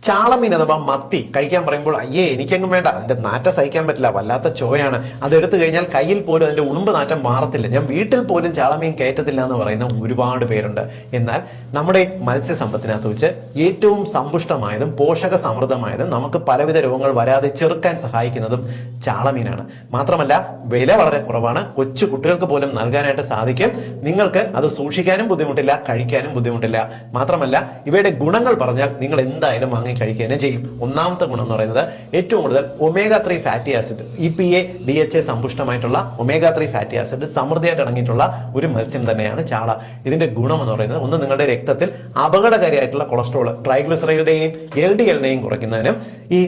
ചാളമീൻ അഥവാ മത്തി കഴിക്കാൻ പറയുമ്പോൾ അയ്യേ എനിക്കെങ്ങും വേണ്ട, അതിന്റെ നാറ്റം സഹിക്കാൻ പറ്റില്ല, വല്ലാത്ത ചോയാണ്, അതെടുത്തു കഴിഞ്ഞാൽ കയ്യിൽ പോലും അതിന്റെ ഉളുമ്പ് നാറ്റം മാറത്തില്ല, ഞാൻ വീട്ടിൽ പോലും ചാളമീൻ കയറ്റത്തില്ല എന്ന് പറയുന്ന ഒരുപാട് പേരുണ്ട്. എന്നാൽ നമ്മുടെ മത്സ്യസമ്പത്തിനകത്ത് വെച്ച് ഏറ്റവും സമ്പുഷ്ടമായതും പോഷക സമൃദ്ധമായതും നമുക്ക് പലവിധ രോഗങ്ങൾ വരാതെ ചെറുക്കാൻ സഹായിക്കുന്നതും ചാളമീനാണ്. മാത്രമല്ല വില വളരെ കുറവാണ്, കൊച്ചു കുട്ടികൾക്ക് പോലും നൽകാനായിട്ട് സാധിക്കും. നിങ്ങൾക്ക് അത് സൂക്ഷിക്കാനും ബുദ്ധിമുട്ടില്ല, കഴിക്കാനും ബുദ്ധിമുട്ടില്ല. മാത്രമല്ല ഇവയുടെ ഗുണങ്ങൾ പറഞ്ഞാൽ നിങ്ങൾ എന്തായാലും കഴിക്കാനും ചെയ്യും. ഒന്നാമത്തെ ഗുണം എന്ന് പറയുന്നത് ഏറ്റവും കൂടുതൽ omega 3 fatty acid, EPA DHA സമ്പുഷ്ടമായിട്ടുള്ള ഒമേഗ 3 ഫാറ്റി ആസിഡ് സമൃദ്ധിയായിട്ട് അടങ്ങിയിട്ടുള്ള ഒരു മത്സ്യം തന്നെയാണ് ചാള. ഇതിന്റെ ഗുണം എന്ന് പറയുന്നത് ഒന്ന്, നിങ്ങളുടെ രക്തത്തിൽ അപകടകാരിയായിട്ടുള്ള കൊളസ്ട്രോൾ, ട്രൈഗ്ലിസറൈഡിന്റെയും LDLന്റെയും കുറയ്ക്കുന്നതിനും ഈ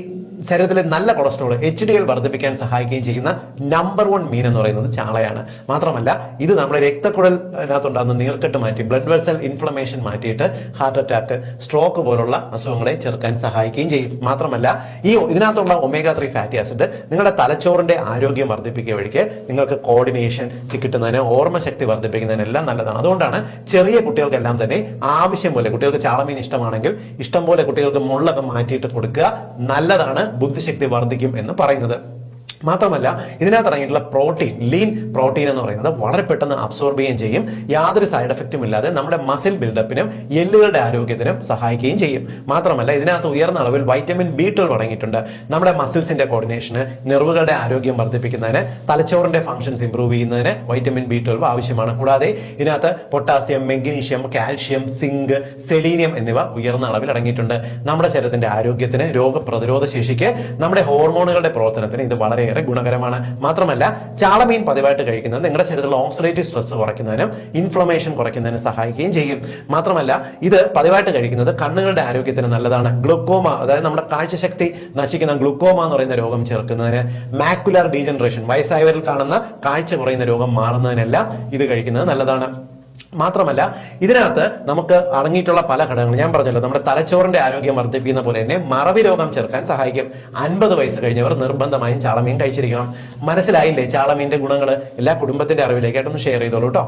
ശരീരത്തിലെ നല്ല കൊളസ്ട്രോൾ HDL വർദ്ധിപ്പിക്കാൻ സഹായിക്കുകയും ചെയ്യുന്ന നമ്പർ 1 മീൻ എന്ന് പറയുന്നത് ചാളയാണ്. മാത്രമല്ല ഇത് നമ്മുടെ രക്തക്കുഴലിനകത്തുണ്ടാകുന്ന നീർക്കെട്ട് മാറ്റി ബ്ലഡ് വെസൽ ഇൻഫ്ലമേഷൻ മാറ്റിയിട്ട് ഹാർട്ട് അറ്റാക്ക്, സ്ട്രോക്ക് പോലുള്ള അസുഖങ്ങളെ ചെറുക്കാൻ സഹായിക്കുകയും ചെയ്യും. മാത്രമല്ല ഇതിനകത്തുള്ള ഒമേഗ 3 ഫാറ്റി ആസിഡ് നിങ്ങളുടെ തലച്ചോറിന്റെ ആരോഗ്യം വർദ്ധിപ്പിക്കുക വഴിക്ക് നിങ്ങൾക്ക് കോർഡിനേഷൻ കിട്ടുന്നതിന്, ഓർമ്മശക്തി വർദ്ധിപ്പിക്കുന്നതിനെല്ലാം നല്ലതാണ്. അതുകൊണ്ടാണ് ചെറിയ കുട്ടികൾക്കെല്ലാം തന്നെ ആവശ്യം പോലെ, കുട്ടികൾക്ക് ചാളമീൻ ഇഷ്ടമാണെങ്കിൽ ഇഷ്ടം പോലെ കുട്ടികൾക്ക് മുള്ളൊക്കെ മാറ്റിയിട്ട് കൊടുക്കുക, നല്ലതാണ്, ബുദ്ധിശക്തി വർദ്ധിക്കും എന്ന് പറയുന്നത്. മാത്രമല്ല ഇതിനകത്ത് അടങ്ങിയിട്ടുള്ള പ്രോട്ടീൻ, ലീൻ പ്രോട്ടീൻ എന്ന് പറയുന്നത് വളരെ പെട്ടെന്ന് അബ്സോർബ് ചെയ്യുകയും ചെയ്യും. യാതൊരു സൈഡ് എഫക്റ്റും ഇല്ലാതെ നമ്മുടെ മസിൽ ബിൽഡപ്പിനും എല്ലുകളുടെ ആരോഗ്യത്തിനും സഹായിക്കുകയും ചെയ്യും. മാത്രമല്ല ഇതിനകത്ത് ഉയർന്ന അളവിൽ വൈറ്റമിൻ B12 അടങ്ങിയിട്ടുണ്ട്. നമ്മുടെ മസിൽസിന്റെ കോർഡിനേഷന്, നെർവുകളുടെ ആരോഗ്യം വർദ്ധിപ്പിക്കുന്നതിന്, തലച്ചോറിന്റെ ഫംഗ്ഷൻസ് ഇംപ്രൂവ് ചെയ്യുന്നതിന് വൈറ്റമിൻ B12 ആവശ്യമാണ്. കൂടാതെ ഇതിനകത്ത് potassium, magnesium, calcium, zinc, selenium എന്നിവ ഉയർന്ന അളവിൽ അടങ്ങിയിട്ടുണ്ട്. നമ്മുടെ ശരീരത്തിന്റെ ആരോഗ്യത്തിന്, രോഗപ്രതിരോധ ശേഷിക്ക്, നമ്മുടെ ഹോർമോണുകളുടെ പ്രവർത്തനത്തിന് ഇത് വളരെ ഗുണകരമാണ്. മാത്രമല്ല ചാളമീൻ പതിവായിട്ട് കഴിക്കുന്നത് നിങ്ങളുടെ ശരീരത്തിലുള്ള ഓക്സിഡേറ്റീവ് സ്ട്രെസ് കുറയ്ക്കുന്നതിനും ഇൻഫ്ലമേഷൻ കുറയ്ക്കുന്നതിനും സഹായിക്കുകയും ചെയ്യും. മാത്രമല്ല ഇത് പതിവായിട്ട് കഴിക്കുന്നത് കണ്ണുകളുടെ ആരോഗ്യത്തിന് നല്ലതാണ്. ഗ്ലൂക്കോമ, അതായത് നമ്മുടെ കാഴ്ചശക്തി നശിക്കുന്ന ഗ്ലൂക്കോമ എന്ന് പറയുന്ന രോഗം ചെറുക്കുന്നതിന്, മാക്കുലർ ഡീജനറേഷൻ, വയസ്സായവരിൽ കാണുന്ന കാഴ്ച കുറയുന്ന രോഗം മാറുന്നതിനെല്ലാം ഇത് കഴിക്കുന്നത് നല്ലതാണ്. മാത്രമല്ല ഇതിനകത്ത് നമുക്ക് അടങ്ങിയിട്ടുള്ള പല ഘടകങ്ങളും ഞാൻ പറഞ്ഞല്ലോ, നമ്മുടെ തലച്ചോറിന്റെ ആരോഗ്യം വർദ്ധിപ്പിക്കുന്ന പോലെ തന്നെ മറവി രോഗം ചെറുക്കാൻ സഹായിക്കും. 50 വയസ്സ് കഴിഞ്ഞവർ നിർബന്ധമായും ചാളമീൻ കഴിച്ചിരിക്കണം. മനസ്സിലായില്ലേ ചാളമീന്റെ ഗുണങ്ങൾ? എല്ലാ കുടുംബത്തിന്റെ അറിവിലേക്കായിട്ടൊന്ന് ഷെയർ ചെയ്തോളൂ കേട്ടോ.